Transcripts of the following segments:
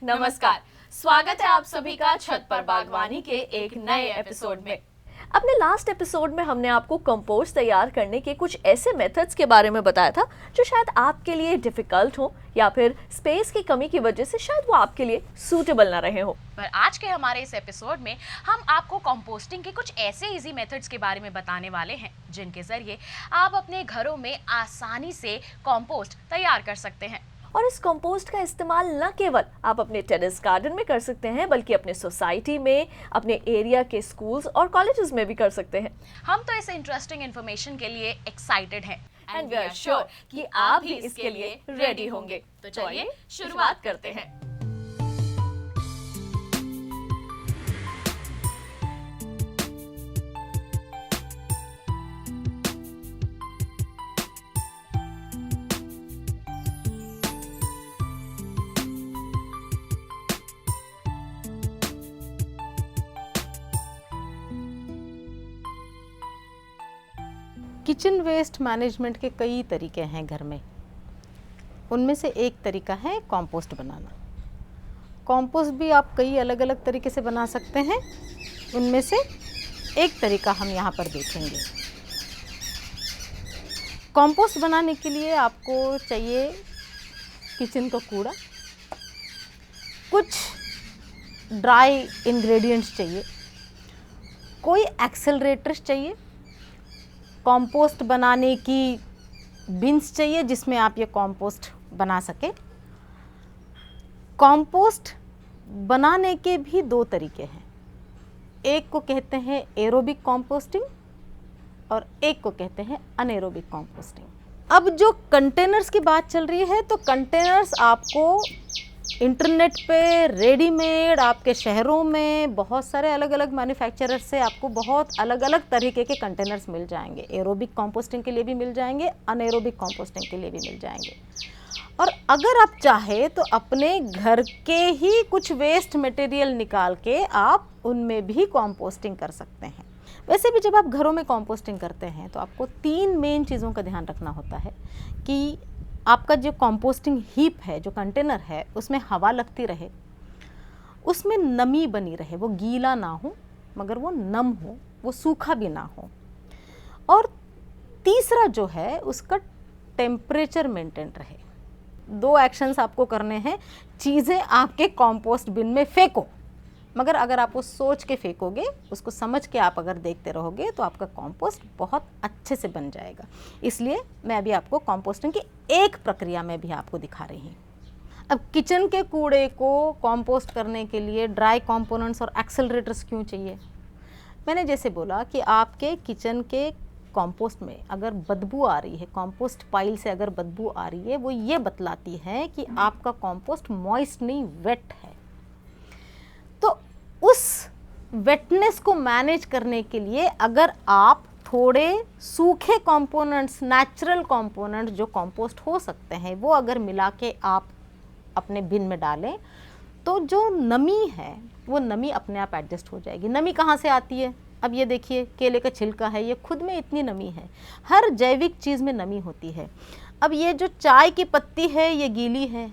नमस्कार, स्वागत है आप सभी का छत पर बागवानी के एक नए एपिसोड में। अपने लास्ट एपिसोड में हमने आपको कंपोस्ट तैयार करने के कुछ ऐसे मेथड्स के बारे में बताया था जो शायद आपके लिए डिफिकल्ट हो या फिर स्पेस की कमी की वजह से शायद वो आपके लिए सूटेबल ना रहे हो। पर आज के हमारे इस एपिसोड में हम आपको कंपोस्टिंग के कुछ ऐसे इजी मेथड्स के बारे में बताने वाले हैं जिनके जरिए आप अपने घरों में आसानी से कंपोस्ट तैयार कर सकते हैं। और इस कंपोस्ट का इस्तेमाल न केवल आप अपने टेरेस गार्डन में कर सकते हैं बल्कि अपने सोसाइटी में, अपने एरिया के स्कूल्स और कॉलेजेस में भी कर सकते हैं। हम तो इस इंटरेस्टिंग इन्फॉर्मेशन के लिए एक्साइटेड हैं एंड वी आर श्योर कि आप भी इसके लिए रेडी होंगे। तो चलिए शुरुआत करते हैं। किचन वेस्ट मैनेजमेंट के कई तरीके हैं घर में। उनमें से एक तरीका है कंपोस्ट बनाना। कंपोस्ट भी आप कई अलग अलग तरीके से बना सकते हैं। उनमें से एक तरीका हम यहाँ पर देखेंगे। कंपोस्ट बनाने के लिए आपको चाहिए किचन का कूड़ा, कुछ ड्राई इंग्रेडिएंट्स चाहिए, कोई एक्सेलरेटर्स चाहिए, कंपोस्ट बनाने की बिन्स चाहिए जिसमें आप ये कंपोस्ट बना सके। कंपोस्ट बनाने के भी दो तरीके हैं, एक को कहते हैं एरोबिक कंपोस्टिंग और एक को कहते हैं अनएरोबिक कंपोस्टिंग। अब जो कंटेनर्स की बात चल रही है तो कंटेनर्स आपको इंटरनेट पे रेडीमेड आपके शहरों में बहुत सारे अलग अलग मैन्युफैक्चरर्स से आपको बहुत अलग अलग तरीके के कंटेनर्स मिल जाएंगे। एरोबिक कंपोस्टिंग के लिए भी मिल जाएंगे, अनएरोबिक कंपोस्टिंग के लिए भी मिल जाएंगे। और अगर आप चाहे तो अपने घर के ही कुछ वेस्ट मटेरियल निकाल के आप उनमें भी कंपोस्टिंग कर सकते हैं। वैसे भी जब आप घरों में कंपोस्टिंग करते हैं तो आपको तीन मेन चीज़ों का ध्यान रखना होता है कि आपका जो कंपोस्टिंग हीप है, जो कंटेनर है, उसमें हवा लगती रहे, उसमें नमी बनी रहे, वो गीला ना हो मगर वो नम हो, वो सूखा भी ना हो। और तीसरा जो है उसका टेम्परेचर मेंटेन रहे। दो एक्शंस आपको करने हैं। चीज़ें आपके कंपोस्ट बिन में फेंको, मगर अगर आप वो सोच के फेंकोगे, उसको समझ के आप अगर देखते रहोगे तो आपका कंपोस्ट बहुत अच्छे से बन जाएगा। इसलिए मैं अभी आपको कंपोस्टिंग की एक प्रक्रिया में भी आपको दिखा रही हूँ। अब किचन के कूड़े को कंपोस्ट करने के लिए ड्राई कंपोनेंट्स और एक्सेलरेटर्स क्यों चाहिए? मैंने जैसे बोला कि आपके किचन के कंपोस्ट में अगर बदबू आ रही है, कंपोस्ट पाइल से अगर बदबू आ रही है, वो ये बतलाती है कि आपका कंपोस्ट मॉइस्ट नहीं, वेट है। तो उस वेटनेस को मैनेज करने के लिए अगर आप थोड़े सूखे कंपोनेंट्स, नेचुरल कंपोनेंट्स जो कंपोस्ट हो सकते हैं, वो अगर मिला के आप अपने बिन में डालें तो जो नमी है वो नमी अपने आप एडजस्ट हो जाएगी। नमी कहाँ से आती है? अब ये देखिए, केले का छिलका है, ये खुद में इतनी नमी है। हर जैविक चीज़ में नमी होती है। अब ये जो चाय की पत्ती है ये गीली है।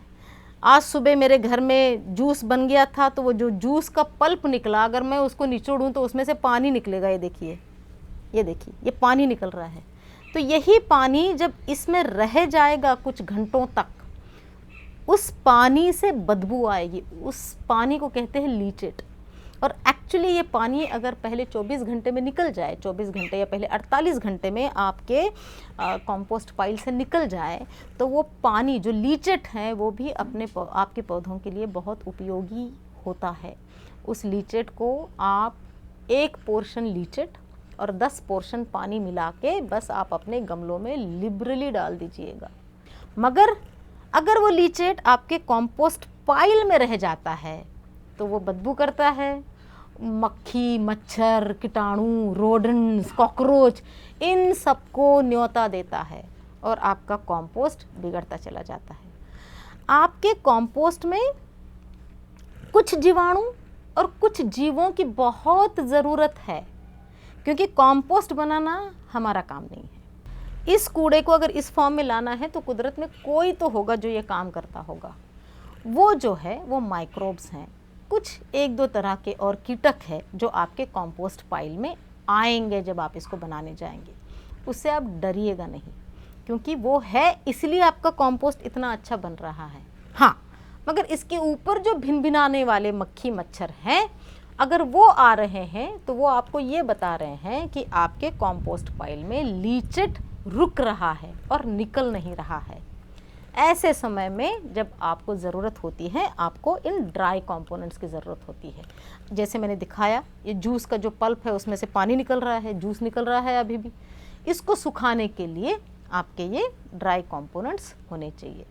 आज सुबह मेरे घर में जूस बन गया था तो वो जो जूस का पल्प निकला, अगर मैं उसको निचोड़ूँ तो उसमें से पानी निकलेगा। ये देखिए, ये पानी निकल रहा है। तो यही पानी जब इसमें रह जाएगा कुछ घंटों तक, उस पानी से बदबू आएगी। उस पानी को कहते हैं लीचेट। और एक्चुअली ये पानी अगर पहले 24 घंटे में निकल जाए, 24 घंटे या पहले 48 घंटे में आपके कंपोस्ट पाइल से निकल जाए, तो वो पानी जो लीचेट है वो भी आपके पौधों के लिए बहुत उपयोगी होता है। उस लीचेट को आप 1 पोर्शन लीचेट और 10 पोर्शन पानी मिला के बस आप अपने गमलों में लिबरली डाल दीजिएगा। मगर अगर वो लीचेट आपके कंपोस्ट पाइल में रह जाता है तो वो बदबू करता है। मक्खी, मच्छर, कीटाणु, रोडेंट्स, कॉकरोच, इन सबको न्योता देता है और आपका कंपोस्ट बिगड़ता चला जाता है। आपके कंपोस्ट में कुछ जीवाणु और कुछ जीवों की बहुत ज़रूरत है, क्योंकि कंपोस्ट बनाना हमारा काम नहीं है। इस कूड़े को अगर इस फॉर्म में लाना है तो कुदरत में कोई तो होगा जो ये काम करता होगा। वो जो है वो माइक्रोब्स हैं, कुछ एक दो तरह के और कीटक है जो आपके कंपोस्ट पाइल में आएंगे जब आप इसको बनाने जाएंगे। उससे आप डरिएगा नहीं, क्योंकि वो है इसलिए आपका कंपोस्ट इतना अच्छा बन रहा है। हाँ, मगर इसके ऊपर जो भिनभिनाने वाले मक्खी मच्छर हैं, अगर वो आ रहे हैं तो वो आपको ये बता रहे हैं कि आपके कंपोस्ट पाइल में लीचेट रुक रहा है और निकल नहीं रहा है। ऐसे समय में जब आपको ज़रूरत होती है, आपको इन ड्राई कंपोनेंट्स की ज़रूरत होती है। जैसे मैंने दिखाया, ये जूस का जो पल्प है उसमें से पानी निकल रहा है, जूस निकल रहा है अभी भी। इसको सुखाने के लिए आपके ये ड्राई कंपोनेंट्स होने चाहिए।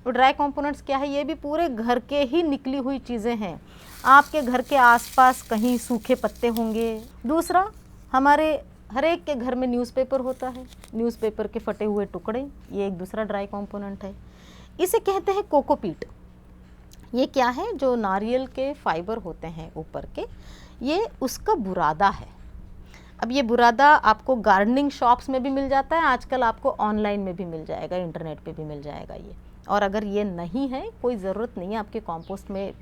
तो ड्राई कंपोनेंट्स क्या है? ये भी पूरे घर के ही निकली हुई चीज़ें हैं। आपके घर के आसपास कहीं सूखे पत्ते होंगे। दूसरा, हमारे हर एक के घर में न्यूज़पेपर होता है, न्यूज़पेपर के फटे हुए टुकड़े, ये एक दूसरा ड्राई कंपोनेंट है। इसे कहते हैं कोकोपीट। ये क्या है? जो नारियल के फाइबर होते हैं ऊपर के, ये उसका बुरादा है। अब ये बुरादा आपको गार्डनिंग शॉप्स में भी मिल जाता है, आजकल आपको ऑनलाइन में भी मिल जाएगा, इंटरनेट पे भी मिल जाएगा ये। और अगर ये नहीं है, कोई ज़रूरत नहीं है आपके कंपोस्ट में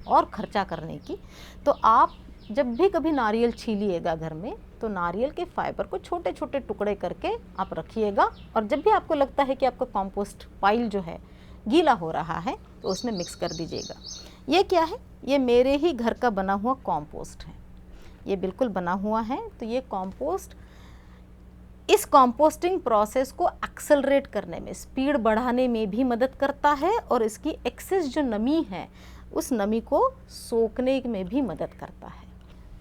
और ख़र्चा करने की, तो आप जब भी कभी नारियल छीलिएगा घर में, तो नारियल के फाइबर को छोटे छोटे टुकड़े करके आप रखिएगा। और जब भी आपको लगता है कि आपका कंपोस्ट पाइल जो है गीला हो रहा है, तो उसमें मिक्स कर दीजिएगा। ये क्या है? ये मेरे ही घर का बना हुआ कंपोस्ट है, ये बिल्कुल बना हुआ है। तो ये कंपोस्ट इस कंपोस्टिंग प्रोसेस को एक्सेलरेट करने में, स्पीड बढ़ाने में भी मदद करता है, और इसकी एक्सेस जो नमी है उस नमी को सोखने में भी मदद करता है।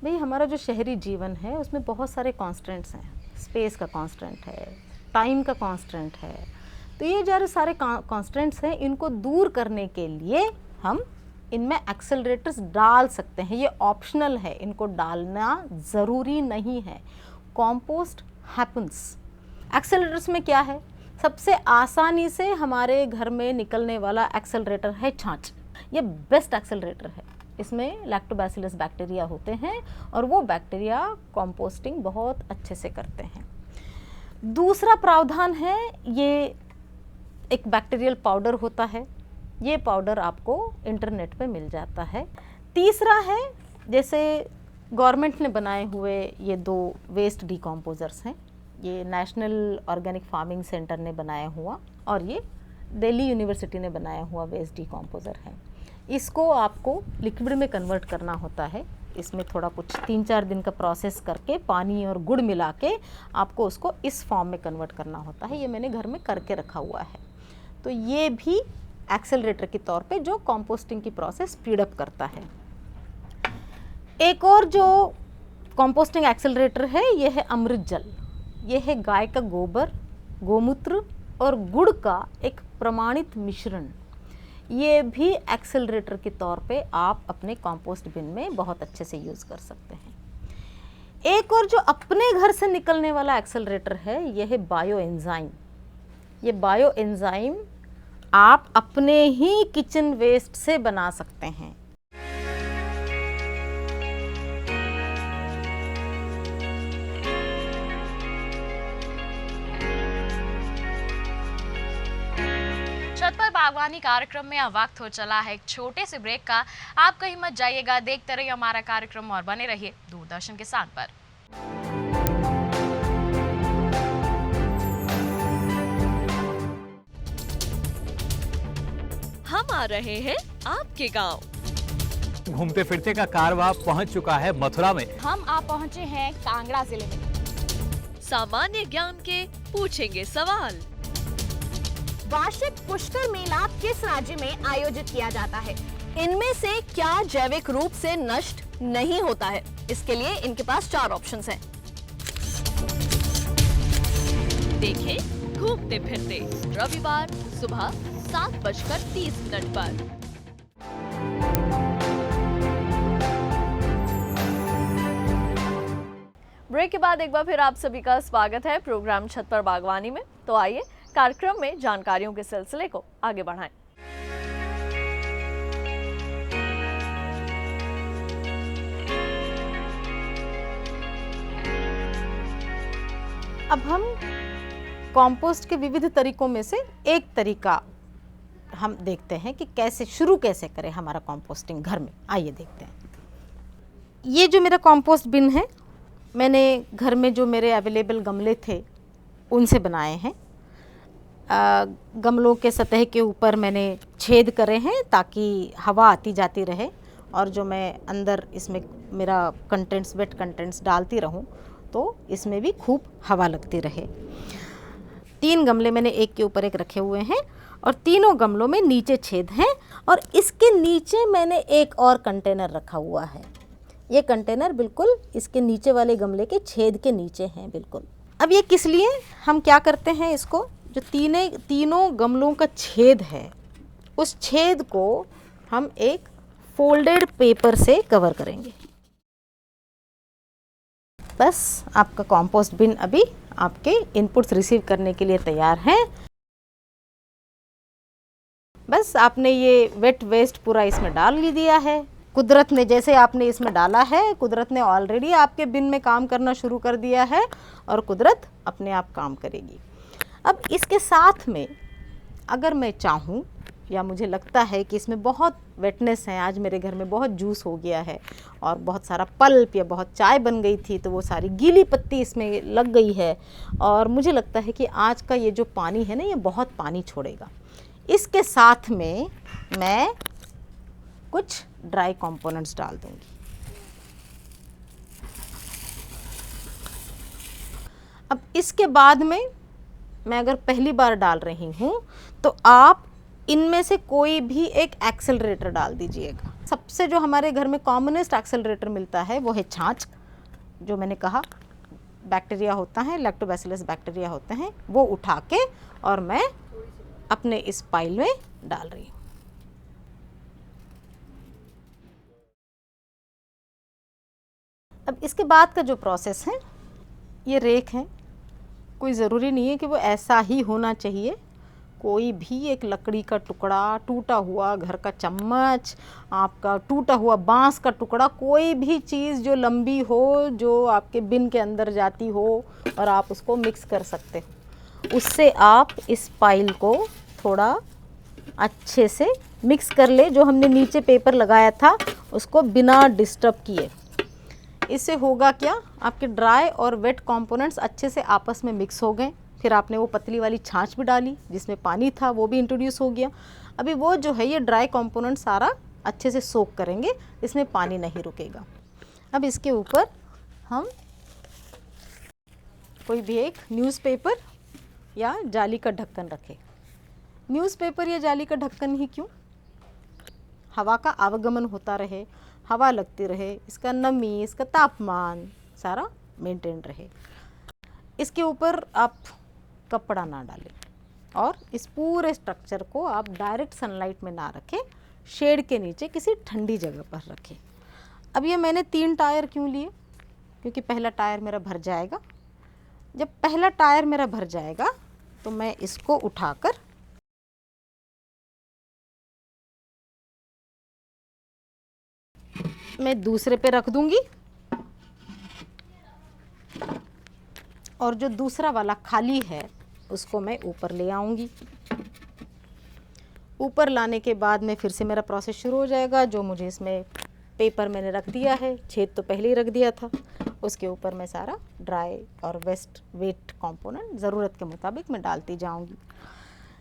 भाई, हमारा जो शहरी जीवन है उसमें बहुत सारे कॉन्स्टेंट्स हैं। स्पेस का कॉन्स्टेंट है, टाइम का कॉन्स्टेंट है। तो ये जो सारे कॉन्स्टेंट्स हैं, इनको दूर करने के लिए हम इनमें एक्सेलरेटर्स डाल सकते हैं। ये ऑप्शनल है, इनको डालना ज़रूरी नहीं है। Compost happens. एक्सेलरेटर्स में क्या है? सबसे आसानी से हमारे घर में निकलने वाला एक्सेलरेटर है छाछ। ये बेस्ट एक्सेलरेटर है। इसमें लैक्टोबैसिलस बैक्टीरिया होते हैं और वो बैक्टीरिया कंपोस्टिंग बहुत अच्छे से करते हैं। दूसरा प्रावधान है, ये एक बैक्टीरियल पाउडर होता है। ये पाउडर आपको इंटरनेट पे मिल जाता है। तीसरा है, जैसे गवर्नमेंट ने बनाए हुए ये 2 वेस्ट डिकम्पोजर्स हैं। ये नेशनल ऑर्गेनिक फार्मिंग सेंटर ने बनाया हुआ, और ये दिल्ली यूनिवर्सिटी ने बनाया हुआ वेस्ट डिकम्पोजर है। इसको आपको लिक्विड में कन्वर्ट करना होता है। इसमें थोड़ा कुछ 3-4 दिन का प्रोसेस करके पानी और गुड़ मिला के आपको उसको इस फॉर्म में कन्वर्ट करना होता है। ये मैंने घर में करके रखा हुआ है। तो ये भी एक्सेलरेटर के तौर पे जो कंपोस्टिंग की प्रोसेस स्पीड अप करता है। एक और जो कंपोस्टिंग एक्सेलरेटर है, ये है अमृत जल। ये है गाय का गोबर, गोमूत्र और गुड़ का एक प्रमाणित मिश्रण। ये भी एक्सेलरेटर के तौर पे आप अपने कंपोस्ट बिन में बहुत अच्छे से यूज़ कर सकते हैं। एक और जो अपने घर से निकलने वाला एक्सेलरेटर है, यह है बायो एंजाइम। ये बायो एंजाइम आप अपने ही किचन वेस्ट से बना सकते हैं। छत पर बागवानी कार्यक्रम में अब वक्त हो चला है एक छोटे से ब्रेक का। आप कहीं मत जाइएगा, देखते रहिए हमारा कार्यक्रम और बने रहिए दूरदर्शन के साथ पर। हम आ रहे हैं आपके गांव। घूमते फिरते का कारवां पहुंच चुका है मथुरा में। हम आप पहुंचे हैं कांगड़ा जिले में। सामान्य ज्ञान के पूछेंगे सवाल। वार्षिक पुष्कर मेला किस राज्य में आयोजित किया जाता है? इनमें से क्या जैविक रूप से नष्ट नहीं होता है? इसके लिए इनके पास 4 ऑप्शंस हैं। देखें घूमते फिरते, रविवार सुबह 7:30 पर। ब्रेक के बाद एक बार फिर आप सभी का स्वागत है प्रोग्राम छत पर बागवानी में। तो आइए कार्यक्रम में जानकारियों के सिलसिले को आगे बढ़ाएं। अब हम कंपोस्ट के विविध तरीकों में से एक तरीका हम देखते हैं कि कैसे शुरू कैसे करें हमारा कंपोस्टिंग घर में। आइए देखते हैं। ये जो मेरा कंपोस्ट बिन है, मैंने घर में जो मेरे अवेलेबल गमले थे उनसे बनाए हैं। गमलों के सतह के ऊपर मैंने छेद करे हैं ताकि हवा आती जाती रहे, और जो मैं अंदर इसमें मेरा कंटेंट्स, वेट कंटेंट्स डालती रहूं तो इसमें भी खूब हवा लगती रहे। 3 गमले मैंने एक के ऊपर एक रखे हुए हैं और तीनों गमलों में नीचे छेद हैं, और इसके नीचे मैंने एक और कंटेनर रखा हुआ है। ये कंटेनर बिल्कुल इसके नीचे वाले गमले के छेद के नीचे हैं बिल्कुल। अब ये किस लिए, हम क्या करते हैं, इसको जो तीनों गमलों का छेद है उस छेद को हम एक फोल्डेड पेपर से कवर करेंगे। बस आपका कंपोस्ट बिन अभी आपके इनपुट्स रिसीव करने के लिए तैयार है। बस आपने ये वेट वेस्ट पूरा इसमें डाल ही दिया है। कुदरत ने, जैसे आपने इसमें डाला है, कुदरत ने ऑलरेडी आपके बिन में काम करना शुरू कर दिया है और कुदरत अपने आप काम करेगी। अब इसके साथ में अगर मैं चाहूँ या मुझे लगता है कि इसमें बहुत वेटनेस है, आज मेरे घर में बहुत जूस हो गया है और बहुत सारा पल्प या बहुत चाय बन गई थी तो वो सारी गीली पत्ती इसमें लग गई है, और मुझे लगता है कि आज का ये जो पानी है ना, ये बहुत पानी छोड़ेगा, इसके साथ में मैं कुछ ड्राई कंपोनेंट्स डाल दूंगी। अब इसके बाद में मैं अगर पहली बार डाल रही हूँ तो आप इनमें से कोई भी एक एक्सेलरेटर डाल दीजिएगा। सबसे जो हमारे घर में कॉमनेस्ट एक्सेलरेटर मिलता है वो है छाछ। जो मैंने कहा बैक्टीरिया होता है, लैक्टोबैसिलस बैक्टीरिया होते हैं, वो उठा के और मैं अपने इस पाइल में डाल रही हूँ। अब इसके बाद का जो प्रोसेस है, ये रेक है। कोई ज़रूरी नहीं है कि वो ऐसा ही होना चाहिए। कोई भी एक लकड़ी का टुकड़ा, टूटा हुआ घर का चम्मच, आपका टूटा हुआ बांस का टुकड़ा, कोई भी चीज़ जो लंबी हो, जो आपके बिन के अंदर जाती हो और आप उसको मिक्स कर सकते हो, उससे आप इस पाइल को थोड़ा अच्छे से मिक्स कर ले। जो हमने नीचे पेपर लगाया था उसको बिना डिस्टर्ब किए। इससे होगा क्या, आपके ड्राई और वेट कंपोनेंट्स अच्छे से आपस में मिक्स हो गए। फिर आपने वो पतली वाली छाछ भी डाली जिसमें पानी था, वो भी इंट्रोड्यूस हो गया। अभी वो जो है ये ड्राई कंपोनेंट सारा अच्छे से सोक करेंगे, इसमें पानी नहीं रुकेगा। अब इसके ऊपर हम कोई भी एक न्यूज़पेपर या जाली का ढक्कन रखें। न्यूज़पेपर या जाली का ढक्कन ही क्यों, हवा का आवागमन होता रहे, हवा लगती रहे, इसका नमी, इसका तापमान सारा मेंटेन रहे। इसके ऊपर आप कपड़ा ना डालें और इस पूरे स्ट्रक्चर को आप डायरेक्ट सनलाइट में ना रखें, शेड के नीचे किसी ठंडी जगह पर रखें। अब ये मैंने 3 टायर क्यों लिए, क्योंकि पहला टायर मेरा भर जाएगा। जब पहला टायर मेरा भर जाएगा तो मैं इसको उठाकर मैं दूसरे पे रख दूंगी, और जो दूसरा वाला खाली है उसको मैं ऊपर ले आऊंगी। ऊपर लाने के बाद में फिर से मेरा प्रोसेस शुरू हो जाएगा। जो मुझे इसमें पेपर मैंने रख दिया है, छेद तो पहले ही रख दिया था, उसके ऊपर मैं सारा ड्राई और वेट कंपोनेंट ज़रूरत के मुताबिक मैं डालती जाऊंगी।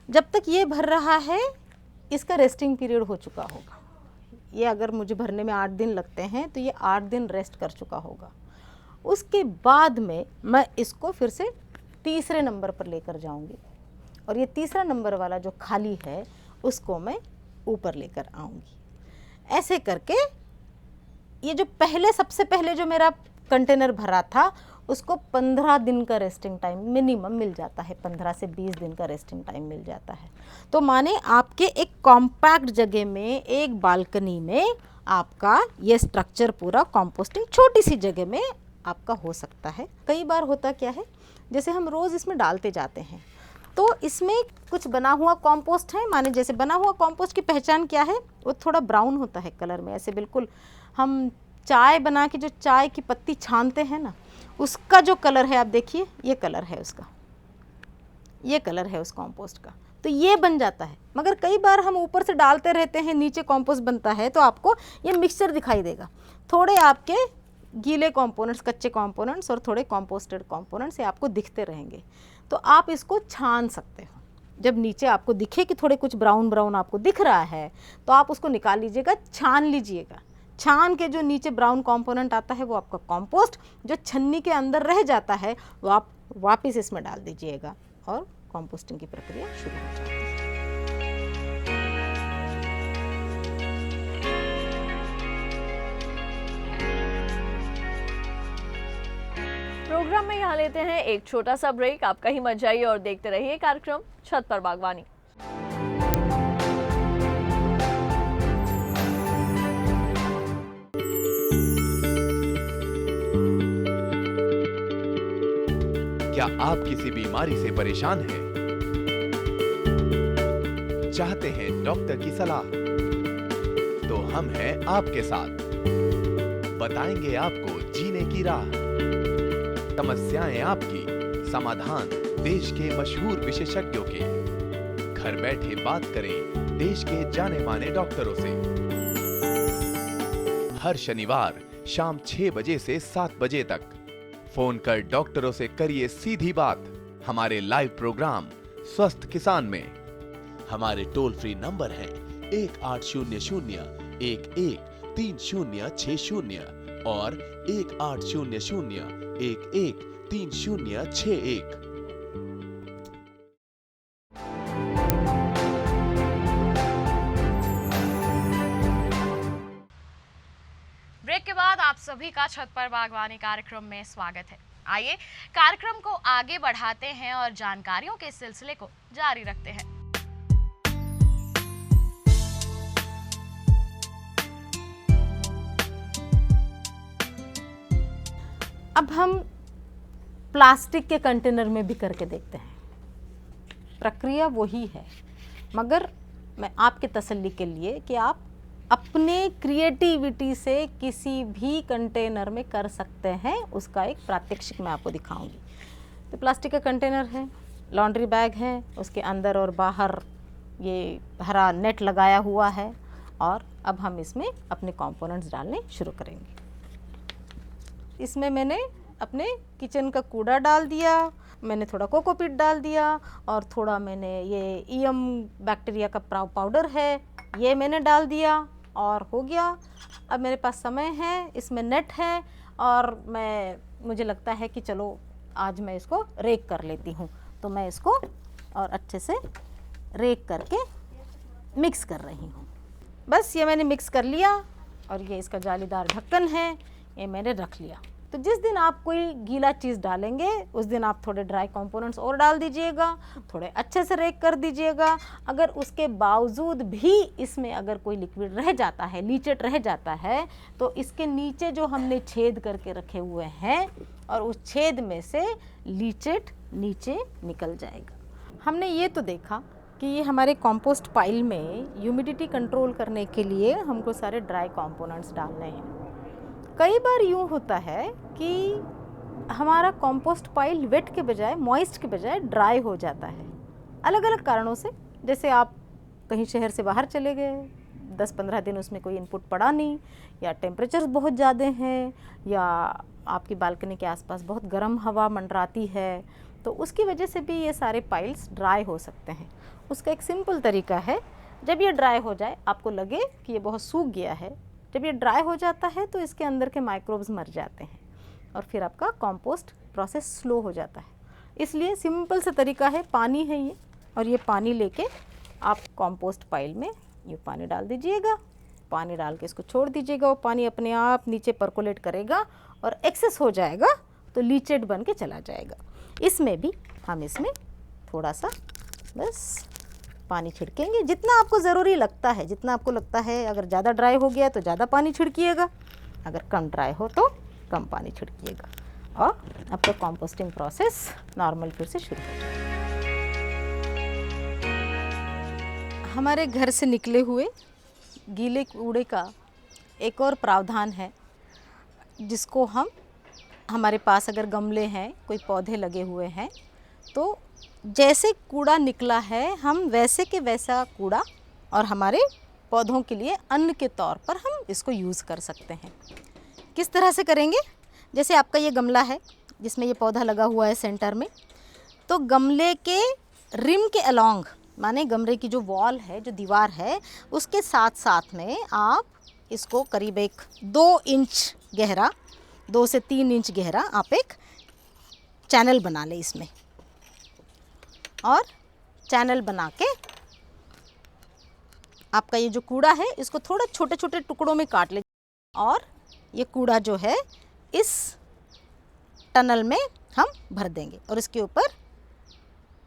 जब तक ये भर रहा है इसका रेस्टिंग पीरियड हो चुका होगा। ये अगर मुझे भरने में 8 दिन लगते हैं तो ये 8 दिन रेस्ट कर चुका होगा। उसके बाद में मैं इसको फिर से तीसरे नंबर पर लेकर जाऊंगी, और ये तीसरा नंबर वाला जो खाली है उसको मैं ऊपर लेकर आऊंगी। ऐसे करके ये जो सबसे पहले जो मेरा कंटेनर भरा था उसको 15 दिन का रेस्टिंग टाइम मिनिमम मिल जाता है। 15 से 20 दिन का रेस्टिंग टाइम मिल जाता है। तो माने आपके एक कॉम्पैक्ट जगह में, एक बालकनी में आपका ये स्ट्रक्चर पूरा कंपोस्टिंग छोटी सी जगह में आपका हो सकता है। कई बार होता क्या है, जैसे हम रोज़ इसमें डालते जाते हैं तो इसमें कुछ बना हुआ कंपोस्ट है। माने जैसे बना हुआ कंपोस्ट की पहचान क्या है, वो थोड़ा ब्राउन होता है कलर में, ऐसे बिल्कुल हम चाय बना के जो चाय की पत्ती छानते हैं ना, उसका जो कलर है आप देखिए, ये कलर है उसका, ये कलर है उस कंपोस्ट का। तो ये बन जाता है। मगर कई बार हम ऊपर से डालते रहते हैं, नीचे कंपोस्ट बनता है, तो आपको ये मिक्सचर दिखाई देगा। थोड़े आपके गीले कंपोनेंट्स, कच्चे कंपोनेंट्स और थोड़े कंपोस्टेड कंपोनेंट्स ये आपको दिखते रहेंगे। तो आप इसको छान सकते हो। जब नीचे आपको दिखे कि थोड़े कुछ ब्राउन ब्राउन आपको दिख रहा है, तो आप उसको निकाल लीजिएगा, छान लीजिएगा। छान के जो नीचे ब्राउन कंपोनेंट आता है वो आपका कंपोस्ट, जो छन्नी के अंदर रह जाता है वो आप वापस इसमें डाल दीजिएगा और कंपोस्टिंग की प्रक्रिया शुरू हो जाती है। प्रोग्राम में यहाँ लेते हैं एक छोटा सा ब्रेक। आप कहीं मत जाइए और देखते रहिए कार्यक्रम छत पर बागवानी। क्या आप किसी बीमारी से परेशान हैं? चाहते हैं डॉक्टर की सलाह? तो हम हैं आपके साथ, बताएंगे आपको जीने की राह। समस्याएं आपकी, समाधान देश के मशहूर विशेषज्ञों के। घर बैठे बात करें देश के जाने माने डॉक्टरों से। हर शनिवार शाम 6 बजे से 7 बजे तक फोन कर डॉक्टरों से करिए सीधी बात हमारे लाइव प्रोग्राम स्वस्थ किसान में। हमारे टोल फ्री नंबर है 1800-113060 और 1800-113061। ब्रेक के बाद आप सभी का छत पर बागवानी कार्यक्रम में स्वागत है। आइए कार्यक्रम को आगे बढ़ाते हैं और जानकारियों के सिलसिले को जारी रखते हैं। अब हम प्लास्टिक के कंटेनर में भी करके देखते हैं। प्रक्रिया वही है, मगर मैं आपके तसल्ली के लिए कि आप अपने क्रिएटिविटी से किसी भी कंटेनर में कर सकते हैं, उसका एक प्रात्यक्षिक मैं आपको दिखाऊंगी। तो प्लास्टिक का कंटेनर है, लॉन्ड्री बैग है, उसके अंदर और बाहर ये हरा नेट लगाया हुआ है और अब हम इसमें अपने कंपोनेंट्स डालने शुरू करेंगे। इसमें मैंने अपने किचन का कूड़ा डाल दिया, मैंने थोड़ा कोकोपीट डाल दिया और थोड़ा मैंने ये ईएम बैक्टीरिया का पाउडर है ये मैंने डाल दिया और हो गया। अब मेरे पास समय है, इसमें नेट है और मुझे लगता है कि चलो आज मैं इसको रेक कर लेती हूँ। तो मैं इसको और अच्छे से रेक करके मिक्स कर रही हूँ। बस ये मैंने मिक्स कर लिया और ये इसका जालीदार ढक्कन है, ये मैंने रख लिया। तो जिस दिन आप कोई गीला चीज़ डालेंगे उस दिन आप थोड़े ड्राई कंपोनेंट्स और डाल दीजिएगा, थोड़े अच्छे से रेक कर दीजिएगा। अगर उसके बावजूद भी इसमें अगर कोई लिक्विड रह जाता है, लीचेट रह जाता है, तो इसके नीचे जो हमने छेद करके रखे हुए हैं और उस छेद में से लीचेट नीचे निकल जाएगा। हमने ये तो देखा कि ये हमारे कंपोस्ट पाइल में ह्यूमिडिटी कंट्रोल करने के लिए हमको सारे ड्राई कंपोनेंट्स डालने हैं। कई बार यूँ होता है कि हमारा कंपोस्ट पाइल वेट के बजाय, मॉइस्ट के बजाय ड्राई हो जाता है अलग अलग कारणों से। जैसे आप कहीं शहर से बाहर चले गए, 10-15 दिन उसमें कोई इनपुट पड़ा नहीं, या टेम्परेचर बहुत ज़्यादा हैं, या आपकी बालकनी के आसपास बहुत गर्म हवा मंडराती है, तो उसकी वजह से भी ये सारे पाइल्स ड्राई हो सकते हैं। उसका एक सिंपल तरीका है, जब ये ड्राई हो जाए, आपको लगे कि ये बहुत सूख गया है, जब ये ड्राई हो जाता है तो इसके अंदर के माइक्रोब्स मर जाते हैं और फिर आपका कंपोस्ट प्रोसेस स्लो हो जाता है। इसलिए सिंपल सा तरीका है, पानी है ये, और ये पानी लेके आप कंपोस्ट पाइल में ये पानी डाल दीजिएगा। पानी डाल के इसको छोड़ दीजिएगा, वो पानी अपने आप नीचे परकोलेट करेगा और एक्सेस हो जाएगा तो लीचेट बन के चला जाएगा। इसमें भी हम इसमें थोड़ा सा बस पानी छिड़केंगे, जितना आपको ज़रूरी लगता है, जितना आपको लगता है। अगर ज़्यादा ड्राई हो गया तो ज़्यादा पानी छिड़किएगा, अगर कम ड्राई हो तो कम पानी छिड़किएगा और आपका कंपोस्टिंग प्रोसेस नॉर्मल फिर से शुरू हो जाएगा। हमारे घर से निकले हुए गीले कूड़े का एक और प्रावधान है, जिसको हम, हमारे पास अगर गमले हैं, कोई पौधे लगे हुए हैं, तो जैसे कूड़ा निकला है हम वैसे के वैसा कूड़ा और हमारे पौधों के लिए अन्न के तौर पर हम इसको यूज़ कर सकते हैं। किस तरह से करेंगे? जैसे आपका ये गमला है जिसमें ये पौधा लगा हुआ है सेंटर में, तो गमले के रिम के अलोंग, माने गमले की जो वॉल है, जो दीवार है, उसके साथ साथ में आप इसको करीब एक 2 इंच गहरा, 2 से 3 इंच गहरा आप एक चैनल बना लें इसमें, और चैनल बना के आपका ये जो कूड़ा है इसको थोड़ा छोटे छोटे टुकड़ों में काट ले, और ये कूड़ा जो है इस टनल में हम भर देंगे और इसके ऊपर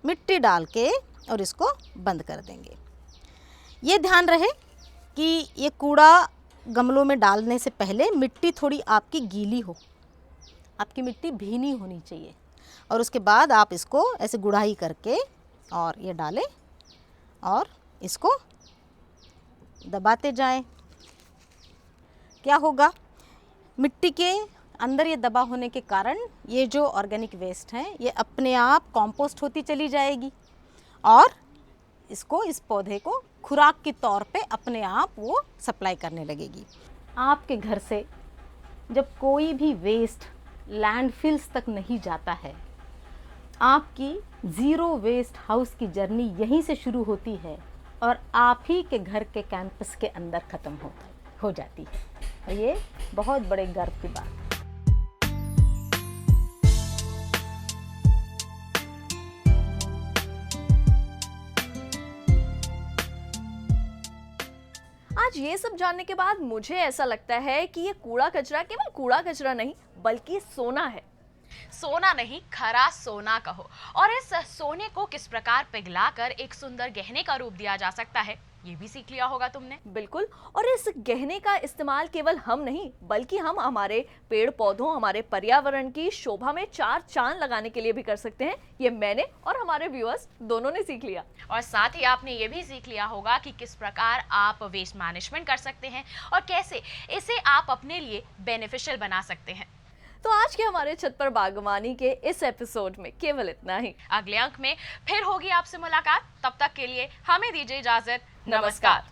मिट्टी डाल के और इसको बंद कर देंगे। ये ध्यान रहे कि ये कूड़ा गमलों में डालने से पहले मिट्टी थोड़ी आपकी गीली हो, आपकी मिट्टी भीनी होनी चाहिए, और उसके बाद आप इसको ऐसे गुड़ाई करके और ये डालें और इसको दबाते जाएं। क्या होगा? मिट्टी के अंदर ये दबा होने के कारण ये जो ऑर्गेनिक वेस्ट हैं ये अपने आप कंपोस्ट होती चली जाएगी और इसको, इस पौधे को खुराक के तौर पे अपने आप वो सप्लाई करने लगेगी। आपके घर से जब कोई भी वेस्ट लैंडफिल्स तक नहीं जाता है, आपकी ज़ीरो वेस्ट हाउस की जर्नी यहीं से शुरू होती है और आप ही के घर के कैंपस के अंदर ख़त्म हो जाती है। और ये बहुत बड़े गर्व की बात है। आज ये सब जानने के बाद मुझे ऐसा लगता है कि ये कूड़ा कचरा केवल कूड़ा कचरा नहीं बल्कि सोना है। सोना नहीं, खरा सोना कहो। और इस सोने को किस प्रकार पिघलाकर एक सुंदर गहने का रूप दिया जा सकता है, ये भी सीख लिया होगा तुमने। बिल्कुल, और इस गहने का इस्तेमाल केवल हम नहीं बल्कि हम हमारे पेड़ पौधों, हमारे पर्यावरण की शोभा में 4 चांद लगाने के लिए भी कर सकते हैं। ये मैंने और हमारे व्यूअर्स दोनों ने सीख लिया। और साथ ही आपने ये भी सीख लिया होगा कि किस प्रकार आप वेस्ट मैनेजमेंट कर सकते हैं और कैसे इसे आप अपने लिए बेनिफिशियल बना सकते हैं। तो आज के हमारे छत पर बागवानी के इस एपिसोड में केवल इतना ही। अगले अंक में फिर होगी आपसे मुलाकात। तब तक के लिए हमें दीजिए इजाजत। नमस्कार।